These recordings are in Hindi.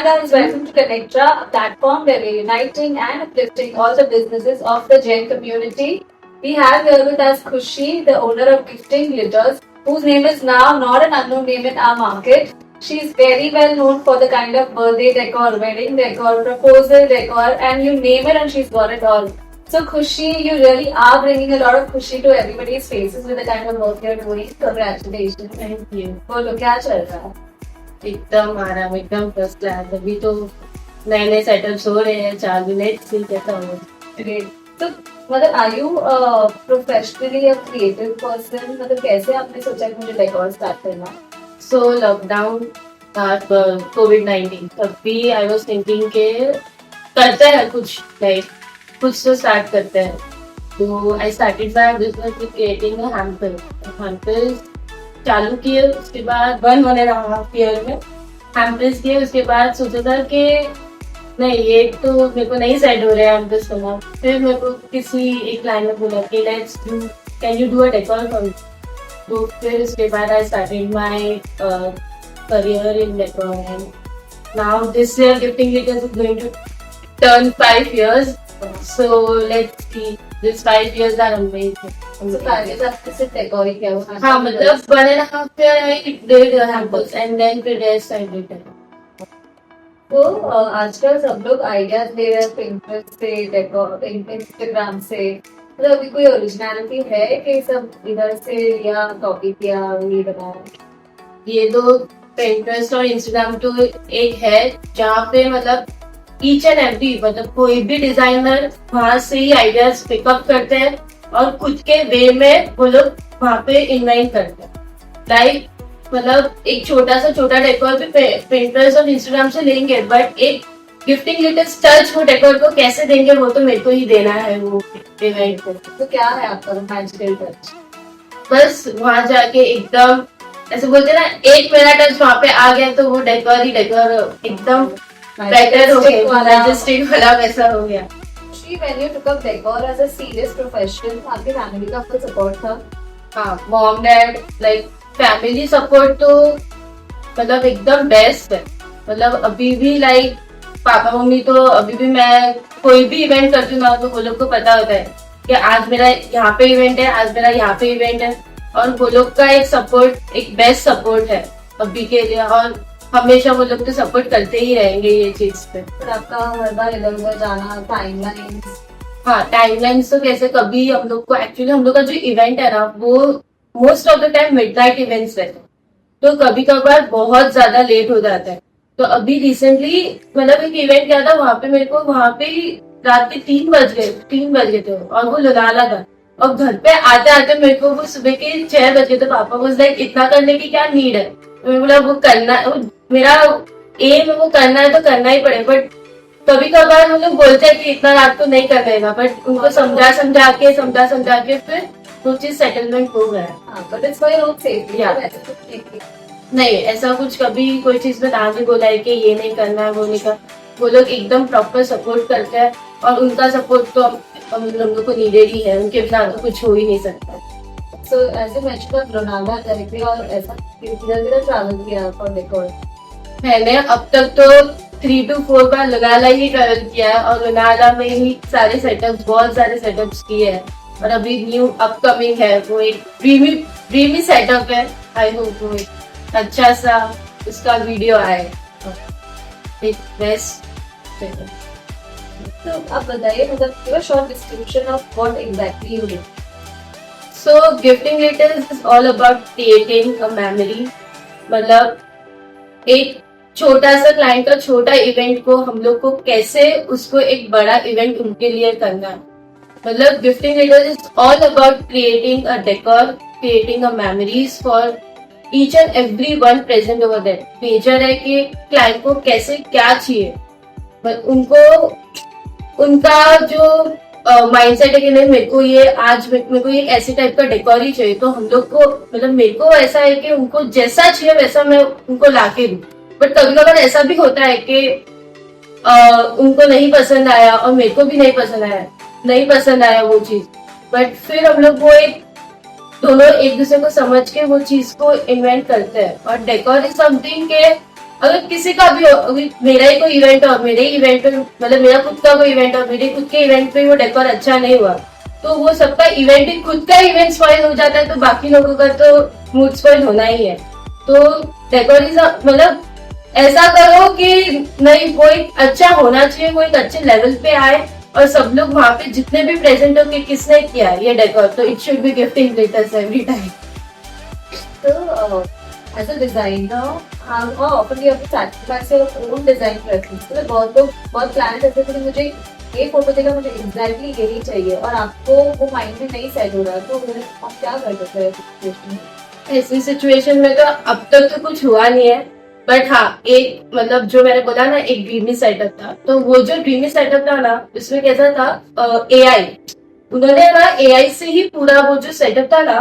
guys, welcome to Connectra, a platform where we're uniting and uplifting all the businesses of the Jain community. We have here with us Khushi, the owner of Gifting Glitters, whose name is now not an unknown name in our market. She is very well known for the kind of birthday decor, wedding decor, proposal decor, and you name it and she's got it all. So Khushi, you really are bringing a lot of Khushi to everybody's faces with the kind of work you're doing. Congratulations. Thank you. बोलो क्या चल रहा है? एकदम आराम, एकदम फर्स्ट क्लास। अभी तो नए नए सेटअप्स हो रहे हैं, 4 मिनट से कैसा हो। Great. तो मतलब are you professionally a creative person? मतलब कैसे आपने सोचा कि मुझे डेकोर स्टार्ट करना है? सो लॉकडाउन कोविड-19 तब भी आई वाज थिंकिंग के करते हैं कुछ, लाइक कुछ तो स्टार्ट करते हैं। तो I started my business with creating a hamper चालू किए। उसके बाद 1.5 ईयर में हैम्पर्स किए। उसके बाद सोचा था कि नहीं, ये तो मेरे को नहीं सेट हो रहा है हैम्पर्स करना। फिर मेरे को किसी एक क्लाइंट ने बोला कि can you do a decor for me. तो फिर उसके बाद I started my career in decor and now this year gifting glitters is going to turn 5 years. So let's see, these 5 years are amazing. तो पहले तो आपने सिर्फ डेकोर ही किया हुआ है। हाँ, मतलब 1.5 year I did hampers and then फिर rest I did it. तो आजकल सब लोग आइडियाज ले रहे हैं Pinterest से, डेकोर इंस्टाग्राम से। मतलब अभी कोई ओरिजिनलिटी है कि सब इधर से या कॉपी किया ये बनाया? ये तो Pinterest और Instagram तो एक है जहाँ पे मतलब ईच एंड एवरी, मतलब कोई भी डिजाइनर वहां से ही आइडियाज पिकअप करते हैं और खुद के वे में वो लोग वहाँ पे इन्वेंट करते हैं। लाइक मतलब एक छोटा डेकोर भी Pinterest और Instagram से लेंगे, बट एक गिफ्टिंग glitters टच वो डेकोर को कैसे देंगे वो तो मेरे को ही देना है वो इवेंट को। तो क्या है आपका मैजिकल टच? बस वहां जाके एकदम ऐसे बोलते ना, एक मेरा टच वहाँ पे आ गया तो वो डेकोर ही डेकोर एकदम बेटर हो गया, मैजेस्टिक वाला वैसा हो गया। When you took up decor as a serious profession, आपके फैमिली का फुल सपोर्ट था? हाँ, mom dad like family support तो मतलब एकदम बेस्ट है। मतलब अभी भी लाइक पापा मम्मी तो अभी भी मैं कोई भी इवेंट करती हूँ ना तो वो लोग को पता होता है कि आज मेरा यहाँ पे इवेंट है, आज मेरा यहाँ पे इवेंट है। और वो लोग का एक सपोर्ट, एक बेस्ट सपोर्ट है अभी के लिए, और हमेशा वो लोग तो सपोर्ट करते ही रहेंगे ये चीज पे। पर आपका हर बार इधर उधर जाना, टाइमलाइंस? हाँ, टाइमलाइंस तो कैसे, कभी हम लोग को एक्चुअली हम लोग का जो इवेंट है ना वो most of the time midnight events रहते हैं, तो कभी कभार बहुत ज्यादा लेट हो जाता है। तो अभी रिसेंटली मतलब एक इवेंट किया था, वहां पे मेरे को वहां पे रात के 3 बज गए थे और वो लोनावाला था। और घर पे आते आते मेरे को वो सुबह के 6 बज गए थे। पापा वाज लाइक इतना करने की क्या नीड है? मैंने बोला वो करना, मेरा एम वो करना है तो करना ही पड़े। बट कभी कभार हम लोग बोलते हैं कि इतना रात को नहीं कर रहेगा, बट उनको समझा के फिर वो चीज सेटलमेंट हो गया। But it's for your own safety. नहीं, ऐसा कुछ कभी कोई चीज में ना नहीं बोला है कि ये नहीं करना है वो नहीं करना। वो लोग एकदम प्रॉपर सपोर्ट करते हैं और उनका सपोर्ट तो हम लोगों को नीडेड ही है, उनके बिना तो कुछ हो ही नहीं सकता। So as you mentioned of Lonavala directly और ऐसा किधर ट्रैवल किया फॉर डेकोर? मैंने अब तक तो 3 to 4 bar Lonavala he travel किया है और लोनावला में ही बहुत सारे सेटअप्स किए हैं। और अभी न्यू अपकमिंग है वो एक ड्रीमी सेटअप है। आई होप वो एक अच्छा सा उसका वीडियो आए, एक बेस्ट सेटअप। तो आप बताइए, मतलब give a short description of what exactly you do. So gifting glitters is all about creating a memory. मतलब एक छोटा सा क्लाइंट का छोटा इवेंट को हम लोग को कैसे उसको एक बड़ा इवेंट उनके लिए करना है। मतलब gifting glitters is all about creating a decor, creating a memories for each and every one present over there. Major है कि क्लाइंट को कैसे क्या चाहिए, उनको उनका जो माइंडसेट है कि नहीं मेरे को ये ऐसे टाइप का डेकोर ही चाहिए, तो हम लोग को मतलब मेरे को ऐसा है कि उनको जैसा चाहिए वैसा मैं उनको लाके दूं। बट कभी कभार ऐसा भी होता है कि उनको नहीं पसंद आया और मेरे को भी नहीं पसंद आया वो चीज। बट फिर हम लोग वो दोनों एक दूसरे को समझ के वो चीज को इन्वेंट करते हैं। और डेकोर इज समथिंग के अगर किसी का भी हो, अभी मेरा ही कोई इवेंट हो, मेरे ही इवेंट पे मतलब मेरा खुद का कोई इवेंट हो, मेरे खुद के इवेंट पे वो डेकोर अच्छा नहीं हुआ तो वो सबका इवेंट ही खुद का इवेंट स्पॉइल हो जाता है, तो बाकी लोगों का तो मूड स्पॉइल होना ही है। तो डेकोरेशन मतलब ऐसा करो कि नहीं, वो एक अच्छा होना चाहिए, वो एक अच्छे लेवल पे आए और सब लोग वहाँ पे जितने भी प्रेजेंट हो कि किसने किया है ये डेकोर, तो it should be gifting glitters every time. So, as a designer, how often you have to sacrifice your own design preference? मतलब बहुत लोग बहुत प्लान करते थे कि मुझे ये फोटो देखा, मुझे एग्जैक्टली यही चाहिए, और आपको वो माइंड में नहीं सेट हो रहा, तो आप क्या कर सकते हैं ऐसी सिचुएशन में? तो अब तक तो कुछ हुआ नहीं है, बट हाँ एक मतलब जो मैंने बोला ना एक ड्रीमी सेटअप था, तो वो जो ड्रीमी सेटअप था ना उसमें कैसा था, एआई उन्होंने ना एआई से ही पूरा वो जो सेटअप था ना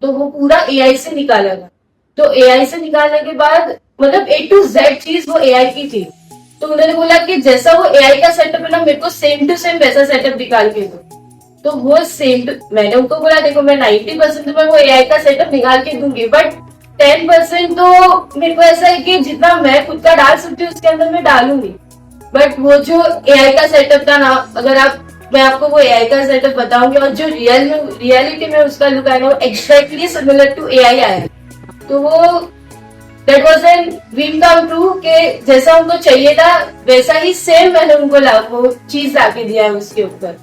तो वो पूरा एआई से निकाला था। तो एआई से निकालने के बाद मतलब A to Z चीज वो एआई की थी, तो उन्होंने बोला कि जैसा वो एआई का सेटअप है ना मेरे को सेम टू सेम वैसा सेटअप निकाल के दो। तो वो सेम मैंने उनको बोला देखो मैं 90% में वो एआई का सेटअप निकाल के दूंगी, बट 10% तो मेरे को ऐसा है कि जितना मैं खुद का डाल सकती हूँ उसके अंदर मैं डालूंगी। बट वो जो एआई का सेटअप था ना, अगर मैं आपको वो एआई का सेटअप बताऊंगी और जो रियलिटी में उसका लुक आया ना वो एक्जैक्टली सिमिलर टू एआई आया। तो वो that was an dream come true के जैसा उनको चाहिए था वैसा ही सेम मैंने उनको वो चीज ला के दिया है उसके ऊपर।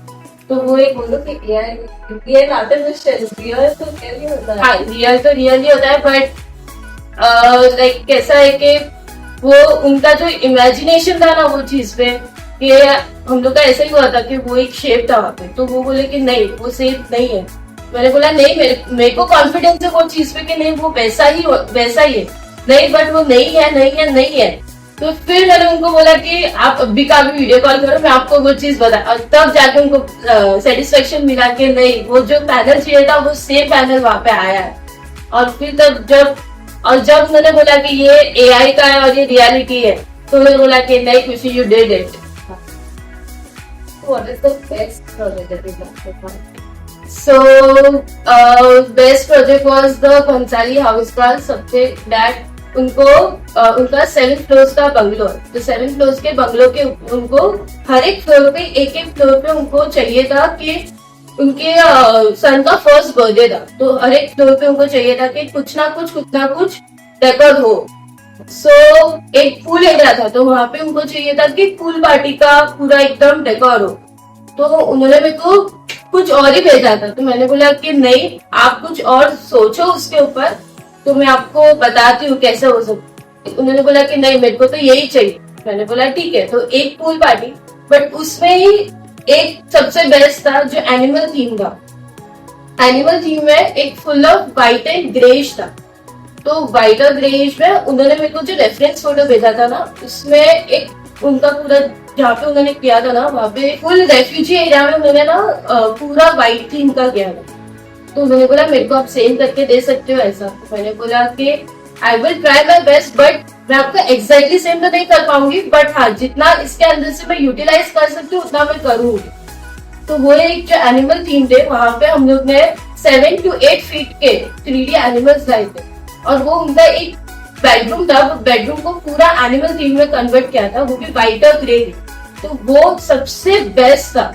तो वो एक बोलो कि रियल आर्टिफिशियल, रियल तो रियल होता है। हाँ रियल तो रियल ही होता है, बट लाइक कैसा है कि वो उनका जो इमेजिनेशन था ना वो चीज पे कि हम लोग का ऐसा ही हुआ था कि वो एक शेप था वहाँ पे, तो वो बोले कि नहीं वो शेप नहीं है। मैंने बोला नहीं मेरे को कॉन्फिडेंस है वो चीज पे कि नहीं वो वैसा ही है, नहीं बट वो नहीं है। तो फिर मैंने उनको बोला कि आप अभी का भी वीडियो कॉल करो, मैं आपको वो चीज बता, और तब जाके उनको सेटिस्फेक्शन मिला कि नहीं वो जो पैनल चाहिए था वो सेम पैनल वहां पे आया है। और फिर तब जब उन्होंने बोला कि ये एआई का है और ये रियलिटी है, तो उन्होंने बोला कि नहीं खुशी you did it. What is the best project that you've done so far? So, best project was the Bhansali house का subject that उनका 7 फ्लोर का बंगलो है। तो 7 फ्लोर के बंगलो के उनको हर एक फ्लोर पे एक फ्लोर पे उनको चाहिए था कि उनके सन का फर्स्ट बर्थडे था, तो हर एक फ्लोर पे उनको चाहिए था कि कुछ ना कुछ डेकोर हो। एक पूल एरिया था, तो वहां पे उनको चाहिए था कि पूल पार्टी का पूरा एकदम डेकोर हो। तो उन्होंने मेरे को कुछ और ही भेजा था, तो मैंने बोला कि नहीं आप कुछ और सोचो उसके ऊपर, तो मैं आपको बताती हूँ कैसे हो सकता। उन्होंने बोला कि नहीं मेरे को तो यही चाहिए। मैंने बोला ठीक है, तो एक पूल पार्टी, बट उसमें ही एक सबसे बेस्ट था जो एनिमल थीम था। एनिमल थीम में एक full of white and greyish था। तो व्हाइट और ग्रेइश में उन्होंने मेरे को जो रेफरेंस फोटो भेजा था ना उसमें एक उनका पूरा जहाँ पे उन्होंने किया था ना वहाँ पे फुल रेफ्यूजी एरिया में उन्होंने ना पूरा व्हाइट थीम का किया था। तो उन्होंने बोला मेरे को आप सेम करके दे सकते हो ऐसा। तो मैंने बोला कि I will try my best, but मैं आपको एग्जैक्टली सेम तो नहीं कर पाऊंगी, बट हाँ जितना इसके अंदर से मैं यूटिलाइज कर सकती हूँ उतना मैं करूंगी। तो वो एक जो एनिमल थीम थे वहां पे हम लोग ने 7 to 8 फीट के 3D एनिमल्स लाए थे, और वो उनका एक बेडरूम था, वो बेडरूम को पूरा एनिमल थीम में कन्वर्ट किया था, वो भी व्हाइट और ग्रे। तो वो सबसे बेस्ट था।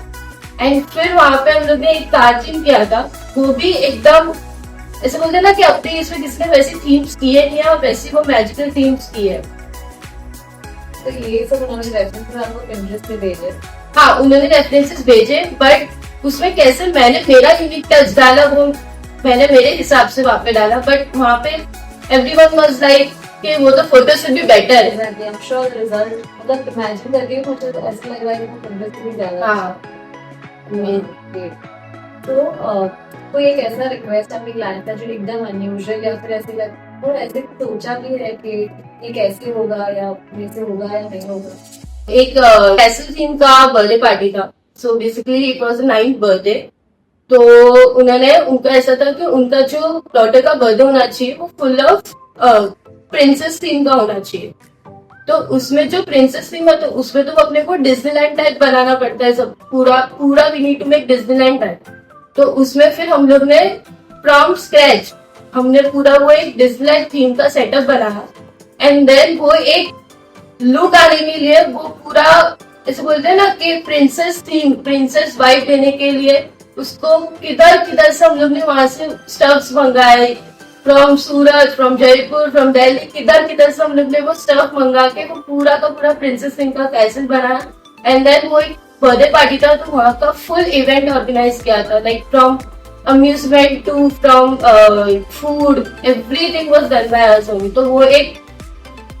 एंड फिर वहां पे हम लोग ने एक कार थीम किया था, वो भी एकदम ऐसे बोलते ना कि अपने इसमें किसने वैसी थीम्स की है नहीं, और वैसी वो मैजिकल थीम्स की है। तो ये सब उन्होंने रेफरेंसेस आपको पिंटरेस्ट पे भेजे? हाँ उन्होंने रेफरेंसेस भेजे, बट उसमें कैसे मैंने मेरा यूनिक टच डाला वो मैंने मेरे हिसाब से वहां पे डाला, बट वहां पे एवरीवन वाज लाइक कि वो तो फोटो से भी बेटर है। आई एम श्योर रिजल्ट मतलब इमेजिन करके मुझे तो ऐसा लग रहा है कि पिंटरेस्ट भी ज्यादा। हाँ तो कोई एक ऐसा रिक्वेस्ट आपके क्लाइंट का जो एकदम अनयूजुअल या फिर ऐसे और ऐसे सोचा भी है कि ये कैसे होगा या वैसे होगा या नहीं होगा? एक कैसल थीम का बर्थडे पार्टी था। So basically it was 9th birthday. तो उन्होंने उनका ऐसा था कि उनका जो डॉटर का बर्थडे होना चाहिए वो फुल ऑफ प्रिंसेस थीम का होना चाहिए। तो उसमें जो प्रिंसेस थीम है तो उसमें तो अपने को डिज्नीलैंड टाइप बनाना पड़ता है, सब पूरा we need to make Disneyland type. तो उसमें फिर हम लोग ने फ्रॉम स्क्रैच हमने पूरा वो एक डिज्नीलैंड थीम का सेटअप बनाया। एंड देन वो एक लुक आने के लिए वो पूरा ऐसे बोलते हैं ना कि प्रिंसेस थीम, प्रिंसेस वाइब देने के लिए उसको किधर किधर से हम लोग ने वहां से स्टफ्स मंगाए, from Surat, from Jaipur, from Delhi, किधर किधर से हम लोग ने वो स्टफ मंगा के वो पूरा का पूरा प्रिंसेस थीम का कैसल बनाया. एंड देन वो एक बर्थडे पार्टी था तो वहाँ का फुल इवेंट ऑर्गेनाइज किया था, like from amusement to from food, everything was done by us only. तो वो एक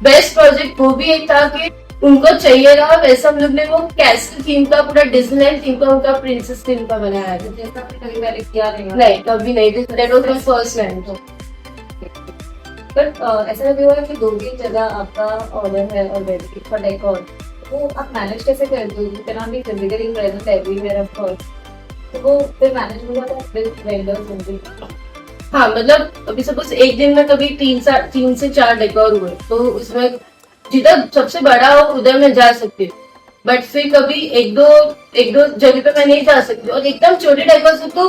बेस्ट प्रोजेक्ट वो भी एक था कि उनको चाहिए था वैसा हम लोग ने वो कैसल थीम का पूरा डिज्नीलैंड थीम का उनका प्रिंसेस थीम का बनाया था. जैसा आपने कभी पहले किया नहीं कभी नहीं, that was my first time. तो बट ऐसा भी हुआ है कि 2-3 जगह आपका ऑर्डर है ऑलरेडी फॉर डेकोर, वो आप मैनेज कैसे करते हो? You can not be physically present everywhere of course, तो वो फिर मैनेज हो जाता है विद वेंडर्स ओनली. हाँ मतलब अभी सपोज एक दिन में कभी 3 से 4 डेकोर हुए तो उसमें जिधर सबसे बड़ा हो उधर मैं जा सकती हूँ, बट फिर कभी एक दो जगह पे मैं नहीं जा सकती. और एकदम छोटे डेकोर से तो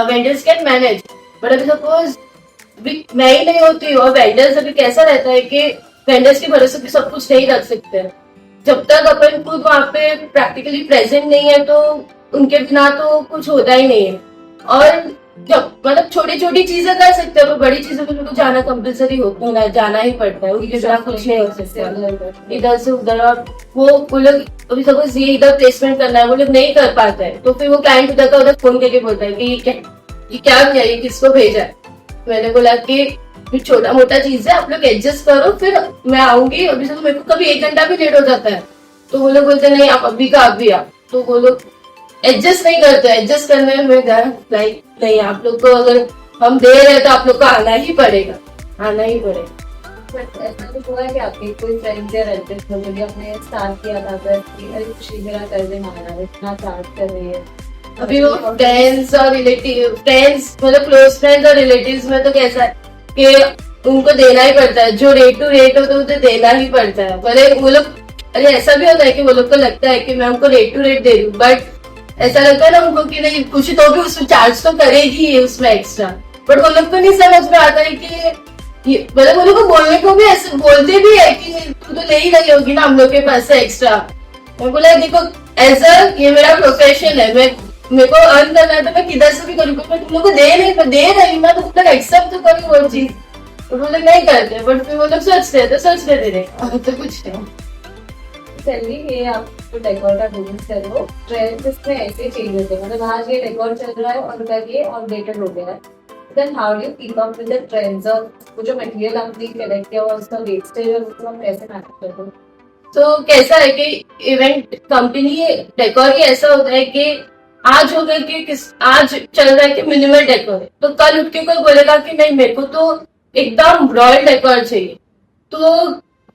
वेंडर्स कैन मैनेज, बट अभी सपोज मैं ही नहीं होती और वेंडर्स अभी कैसा रहता है कि वेंडर्स के भरोसे भी सब कुछ नहीं रख सकते हैं. जब तक अपन खुद वहाँ पे प्रैक्टिकली प्रेजेंट नहीं है तो उनके बिना तो कुछ होता ही नहीं है. और जब मतलब छोटी छोटी चीजें कर सकते हो, बड़ी चीजों के लिए तो जाना कंपल्सरी होता है, जाना ही पड़ता है, उनके बिना कुछ नहीं हो सकता इधर से उधर. और वो लोग अभी सपोज ये इधर प्लेसमेंट करना है वो लोग नहीं कर पाते हैं तो फिर वो क्लाइंट उधर का उधर फोन करके बोलता है कि ये क्या किया, ये किसको भेजा है. मैंने बोला कि छोटा मोटा चीज है आप लोग एडजस्ट करो, फिर मैं आऊंगी. अभी से तो मेरे को कभी 1 घंटा भी लेट हो जाता है तो वो लोग बोलते नहीं आप अभी का अभी आ, तो वो लोग एडजस्ट नहीं करते. एडजस्ट करने में लाइक नहीं, आप लोग को अगर हम दे रहे हैं तो आप लोग को आना ही पड़ेगा, आना ही पड़ेगा. बट ऐसा कुछ हुआ है कि आपके कोई फ्रेंड्स या रिलेटिव्स लोग भी अपने स्टार्ट किया था कि अरे खुशी मेरा कर्जे मांग रहा है, इतना चार्ज कर रही है? अभी वो फ्रेंड्स और रिलेटिव, फ्रेंड्स मतलब क्लोज फ्रेंड्स और रिलेटिव्स में तो कैसा है कि उनको देना ही पड़ता है, जो रेट टू रेट हो तो उसे देना ही पड़ता है. भले वो लोग, अरे ऐसा भी होता है कि वो लोग को लगता है कि मैं उनको रेट टू रेट दे रही हूँ, बट ऐसा लगता है ना उनको कि नहीं खुशी तो भी उसमें चार्ज तो करेगी ही उसमें एक्स्ट्रा. बट वो लोग को नहीं समझ में आता है कि मतलब वो लोग को बोलने को भी ऐसे बोलते भी है कि तू तो ले ही रही होगी ना हम लोग के पास से एक्स्ट्रा. मैं बोला देखो एज ये मेरा प्रोफेशन है, मेरे को अर्न करना है तो मैं किधर से भी करूँ, मैं तुम लोग को दे रही हूँ ना तो तुम लोग एक्सेप्ट तो करो वो चीज. वो लोग नहीं करते बट फिर वो लोग सोचते हैं तो सोचते रहे तो कुछ नहीं. चलिए ये आप तो डेकोर का बिजनेस कर रहे हो, ट्रेंड्स इसमें ऐसे चेंज होते हैं, मतलब आज ये डेकोर चल रहा है और कल ये आउटडेटेड हो गया है. Then how do you keep up with the trends? और वो जो मटेरियल आपने कलेक्ट किया हुआ उसका वेस्टेज और उसको आप कैसे मैनेज करते हो? तो कैसा है कि इवेंट कंपनी डेकोर ही ऐसा होता है कि आज होगा कि आज चल रहा है कि मिनिमल डेकोर है तो कल उठ के कोई बोलेगा कि नहीं मेरे को तो एकदम रॉयल डेकोर चाहिए. तो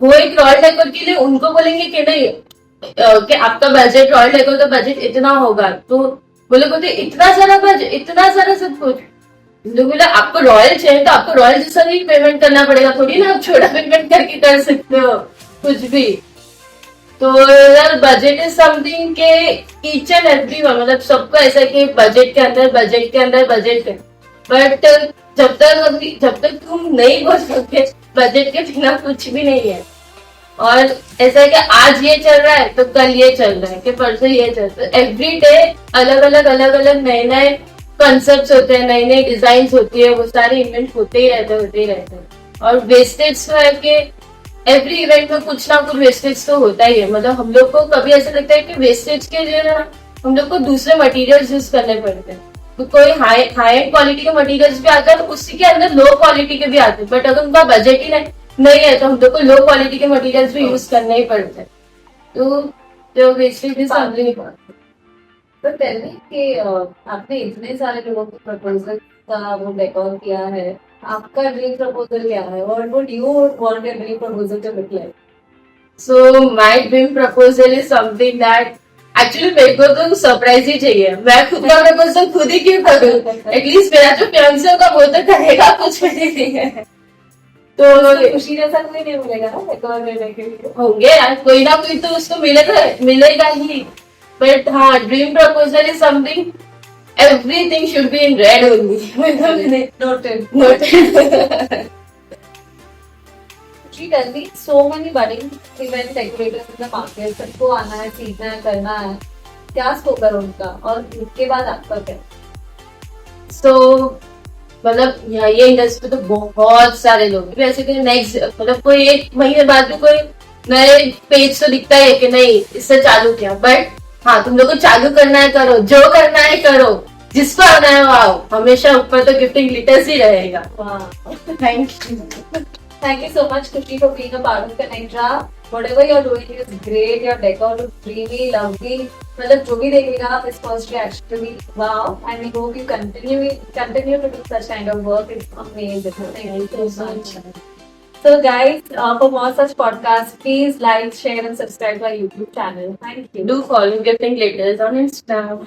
वो एक रॉयल डेकोर के लिए उनको बोलेंगे कि नहीं कि आपका बजट रॉयल डेकोर का बजट इतना होगा, तो वो लोग बोलते इतना सारा बजट, इतना सारा सब कुछ. लोग बोला आपको रॉयल चाहिए तो आपको रॉयल जैसा ही पेमेंट करना पड़ेगा, थोड़ी ना आप छोटा पेमेंट करके कर सकते हो कुछ भी. तो यार बजट इज समथिंग के ईच एंड एवरी वन, मतलब सबको ऐसा है कि बजट के अंदर बजट है. बट जब तक तुम नहीं बोल सकते बजट के बिना कुछ भी नहीं है. और ऐसा है कि आज ये चल रहा है तो कल ये चल रहा है कि परसों ये चल रहा है. एवरी डे अलग अलग नए कॉन्सेप्ट्स होते हैं, नई डिजाइन होती है, वो सारे इवेंट होते ही रहते हैं. और वेस्टेज तो है कि एवरी इवेंट में कुछ ना कुछ वेस्टेज तो होता ही है. मतलब हम लोग को कभी ऐसा लगता है कि वेस्टेज के जो है हम लोग को दूसरे मटेरियल्स यूज करने पड़ते हैं. तो कोई हाई एंड क्वालिटी के मटेरियल्स भी आते हैं तो उसी के अंदर लो क्वालिटी के भी आते हैं, बट अगर उनका बजट ही नहीं है तो हम लोग को लो क्वालिटी के मटेरियल्स भी यूज करने ही पड़ते हैं. तो वेस्टेज भी सामने तो टेल मी कि आपने इतने सारे लोगों को प्रपोजल का वो डेकोर किया है, आपका ड्रीम प्रपोजल क्या है? What would you want your dream proposal to look like? So my dream proposal is something that actually मेरे को तो सरप्राइज ही चाहिए. मैं खुद का प्रपोजल खुद ही क्यों करूँ? एटलीस्ट मेरा जो फियांसे होगा वो तो करेगा कुछ भी नहीं है. तो खुशी जैसा कोई नहीं मिलेगा ना डेकोर लेने के लिए? होंगे यार कोई ना कोई तो उसको मिलेगा ही. बट हाँ dream proposal is something everything should be in red only. Noted. She tell me so many budding event decorators in the market. सबको आना है, सीखना है, करना है. क्या स्कोप है उनका और उसके बाद आपका क्या? So मतलब ये इंडस्ट्री तो बहुत सारे लोग हैं. वैसे कि नेक्स्ट मतलब कोई एक महीने बाद भी कोई नए पेज तो दिखता है कि नहीं इससे चालू किया. बट हाँ, तुम लोग को चालू करना है करो, जो करना है करो, जिसको आना है वो आओ. हमेशा ऊपर तो गिफ्टिंग ग्लिटर्स ही रहेगा. Thank you. Thank you so much, Kushi, for being a part of Connectra. Whatever you're doing is great. Your decor looks really lovely. मतलब जो भी देखेगा his first reaction will be wow, and we hope you continue to do such kind of work. It's amazing. Thank you so much. So guys, for more such podcasts, please like, share, and subscribe to our YouTube channel. Thank you. Do follow Gifting Glitters on Instagram.